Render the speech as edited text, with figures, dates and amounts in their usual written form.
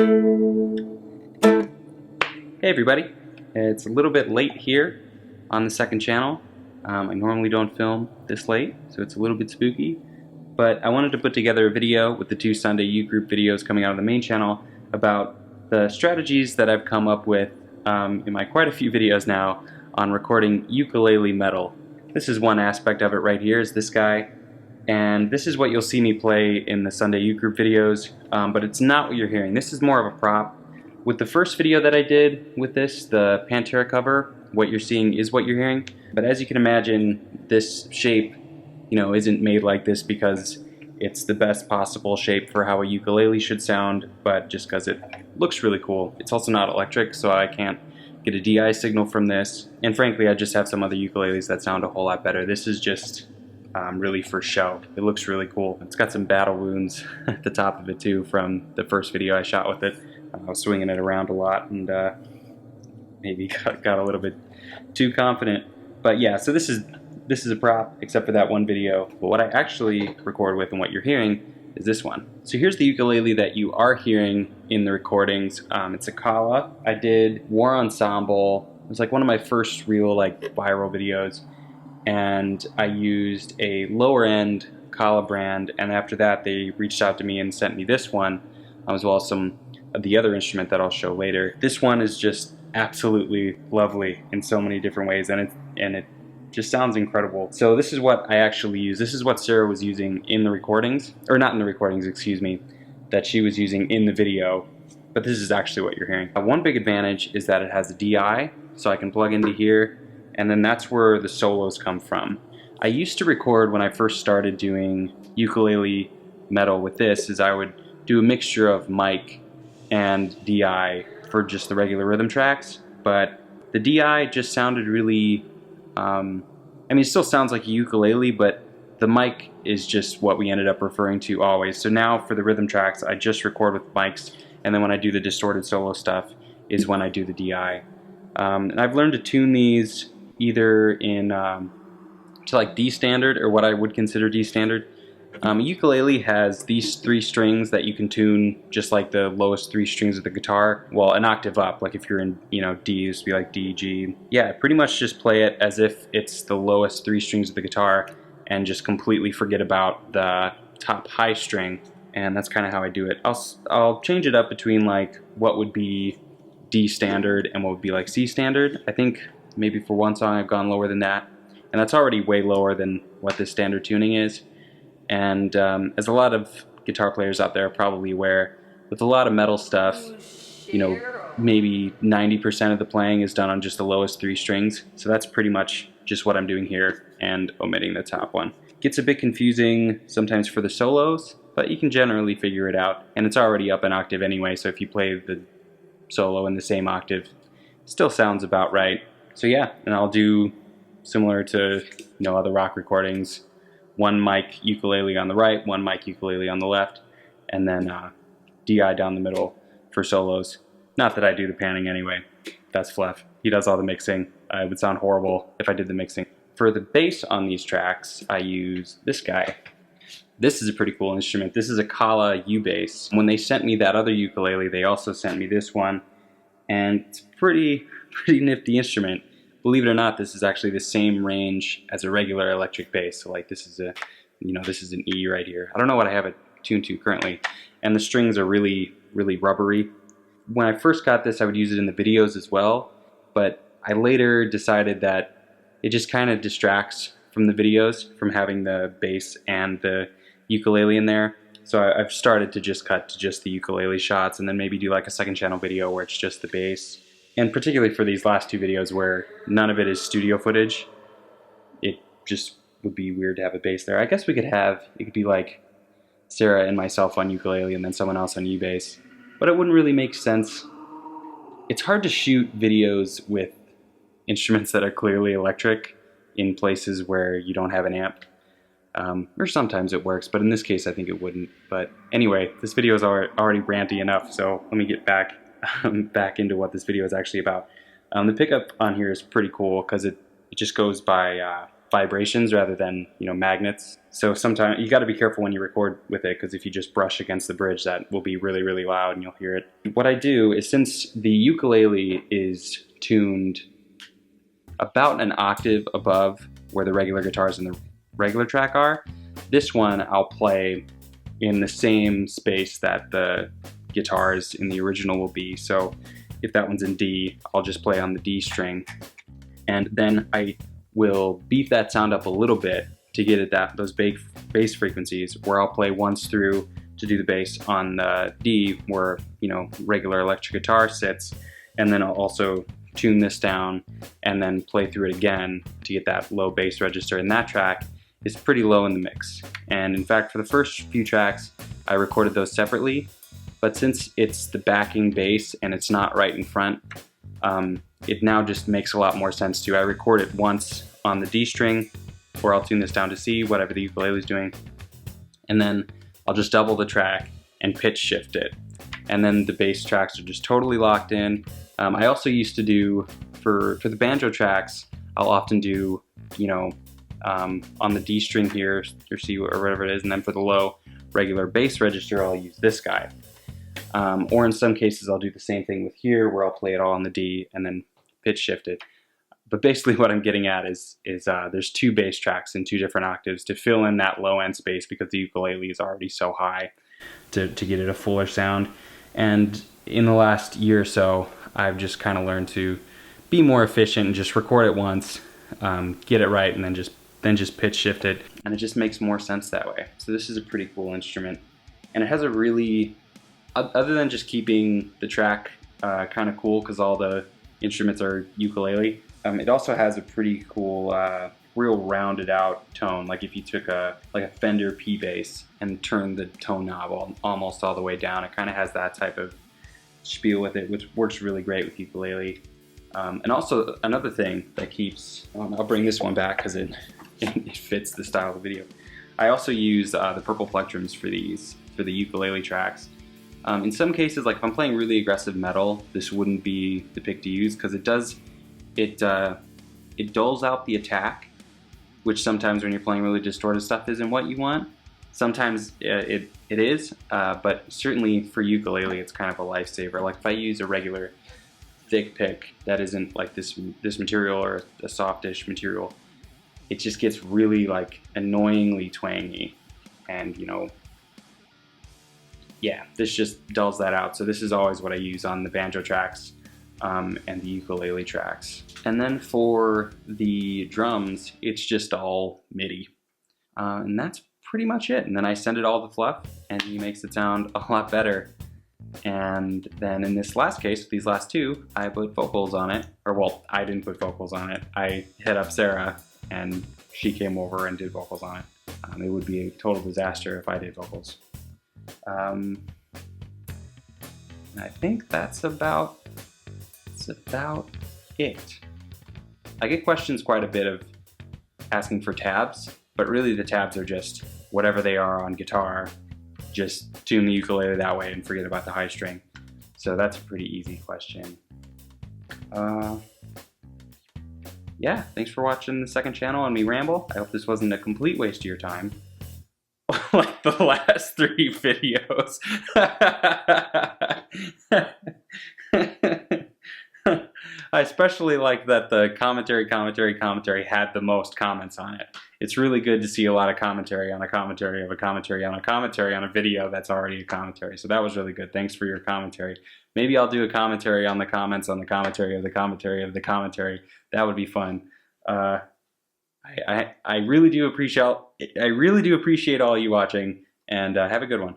Hey everybody, it's a little bit late here on the second channel. I normally don't film this late, so it's a little bit spooky, but I wanted to put together a video with the two Sunday U group videos coming out of the main channel about the strategies that I've come up with in my quite a few videos now on recording ukulele metal. This is one aspect of it right here, is this guy, and this is what you'll see me play in the Sunday U group videos, but it's not what you're hearing. This is more of a prop. With the first video that I did with this, the Pantera cover, what you're seeing is what you're hearing. But as you can imagine, this shape, isn't made like this because it's the best possible shape for how a ukulele should sound, but just because it looks really cool. It's also not electric, so I can't get a DI signal from this. And frankly, I just have some other ukuleles that sound a whole lot better. This is just really for show. It looks really cool. It's got some battle wounds at the top of it too from the first video I shot with it. I was swinging it around a lot and maybe got a little bit too confident. But yeah, so this is a prop except for that one video. But what I actually record with and what you're hearing is this one. So here's the ukulele that you are hearing in the recordings. It's a Kala. I did War Ensemble. It was like one of my first real viral videos. And I used a lower end Kala brand, and after that they reached out to me and sent me this one, as well as some of the other instrument that I'll show later. This one is just absolutely lovely in so many different ways, and it just sounds incredible. So this is what I actually use. This is what Sarah was using in the recordings, or not in the recordings, excuse me, that she was using in the video, but this is actually what you're hearing. One big advantage is that it has a DI, so I can plug into here, and then that's where the solos come from. I used to record, when I first started doing ukulele metal with this, is I would do a mixture of mic and DI for just the regular rhythm tracks, but the DI just sounded really, it still sounds like a ukulele, but the mic is just what we ended up referring to always. So now for the rhythm tracks, I just record with mics, and then when I do the distorted solo stuff is when I do the DI. And I've learned to tune these either in to D standard, or what I would consider D standard. Ukulele has these three strings that you can tune just like the lowest three strings of the guitar. Well, an octave up, like if you're in, D, it used to be like D, G. Yeah, pretty much just play it as if it's the lowest three strings of the guitar and just completely forget about the top high string. And that's kind of how I do it. I'll change it up between what would be D standard and what would be C standard. I think maybe for one song I've gone lower than that. And that's already way lower than what the standard tuning is. And as a lot of guitar players out there are probably aware, with a lot of metal stuff, maybe 90% of the playing is done on just the lowest three strings. So that's pretty much just what I'm doing here, and omitting the top one. Gets a bit confusing sometimes for the solos, but you can generally figure it out. And it's already up an octave anyway, so if you play the solo in the same octave, it still sounds about right. So yeah, and I'll do similar to other rock recordings. One mic ukulele on the right, one mic ukulele on the left, and then DI down the middle for solos. Not that I do the panning anyway. That's Fluff. He does all the mixing. It would sound horrible if I did the mixing. For the bass on these tracks, I use this guy. This is a pretty cool instrument. This is a Kala U bass. When they sent me that other ukulele, they also sent me this one, and it's a pretty nifty instrument. Believe it or not, this is actually the same range as a regular electric bass. So this is this is an E right here. I don't know what I have it tuned to currently. And the strings are really, really rubbery. When I first got this, I would use it in the videos as well, but I later decided that it just kind of distracts from the videos, from having the bass and the ukulele in there. So I've started to just cut to just the ukulele shots, and then maybe do a second channel video where it's just the bass. And particularly for these last two videos where none of it is studio footage, it just would be weird to have a bass there. I guess it could be Sarah and myself on ukulele and then someone else on U-bass. But it wouldn't really make sense. It's hard to shoot videos with instruments that are clearly electric in places where you don't have an amp. Or sometimes it works, but in this case I think it wouldn't. But anyway, this video is already ranty enough, so let me get back into what this video is actually about. The pickup on here is pretty cool because it just goes by vibrations rather than, you know, magnets. So sometimes you got to be careful when you record with it, because if you just brush against the bridge, that will be really, really loud and you'll hear it. What I do is, since the ukulele is tuned about an octave above where the regular guitars in the regular track are, this one I'll play in the same space that the guitars in the original will be. So if that one's in D, I'll just play on the D string, and then I will beat that sound up a little bit to get at those bass frequencies, where I'll play once through to do the bass on the D where, you know, regular electric guitar sits, and then I'll also tune this down and then play through it again to get that low bass register. And that track is pretty low in the mix. And in fact, for the first few tracks, I recorded those separately, but since it's the backing bass and it's not right in front, it now just makes a lot more sense to. I record it once on the D string, where I'll tune this down to C, whatever the ukulele is doing, and then I'll just double the track and pitch shift it. And then the bass tracks are just totally locked in. I also used to do, for the banjo tracks, I'll often do, you know, on the D string here, or C, or whatever it is, and then for the low regular bass register, I'll use this guy. Or in some cases, I'll do the same thing with here, where I'll play it all on the D and then pitch shift it. But basically what I'm getting at is there's two bass tracks in two different octaves to fill in that low end space, because the ukulele is already so high, to get it a fuller sound. And in the last year or so, I've just kind of learned to be more efficient and just record it once, get it right, and then just pitch shift it, and it just makes more sense that way. So this is a pretty cool instrument, and it has a really, other than just keeping the track kind of cool because all the instruments are ukulele, it also has a pretty cool, real rounded out tone. Like if you took a Fender P bass and turned the tone knob almost all the way down, it kind of has that type of spiel with it, which works really great with ukulele. And also another thing that keeps, I'll bring this one back because it fits the style of the video. I also use the purple plectrums for the ukulele tracks. In some cases, like if I'm playing really aggressive metal, this wouldn't be the pick to use, because it dulls out the attack, which sometimes when you're playing really distorted stuff isn't what you want. Sometimes it is, but certainly for ukulele it's kind of a lifesaver. Like if I use a regular thick pick that isn't like this material or a softish material, it just gets really like annoyingly twangy, and you know, yeah, this just dulls that out. So this is always what I use on the banjo tracks and the ukulele tracks. And then for the drums, it's just all MIDI. And that's pretty much it. And then I send it all the fluff, and he makes it sound a lot better. And then in this last case, these last two, I put vocals on it. Or well, I didn't put vocals on it. I hit up Sarah, and she came over and did vocals on it. It would be a total disaster if I did vocals. I think that's about it. I get questions quite a bit of asking for tabs, but really the tabs are just whatever they are on guitar. Just tune the ukulele that way and forget about the high string. So that's a pretty easy question. Yeah, thanks for watching the second channel on me ramble. I hope this wasn't a complete waste of your time, like the last 3 videos. I especially like that the commentary had the most comments on it. It's really good to see a lot of commentary on a commentary of a commentary on a commentary on a video that's already a commentary. So that was really good. Thanks for your commentary. Maybe I'll do a commentary on the comments on the commentary of the commentary of the commentary. That would be fun. I really do appreciate all you watching, and have a good one.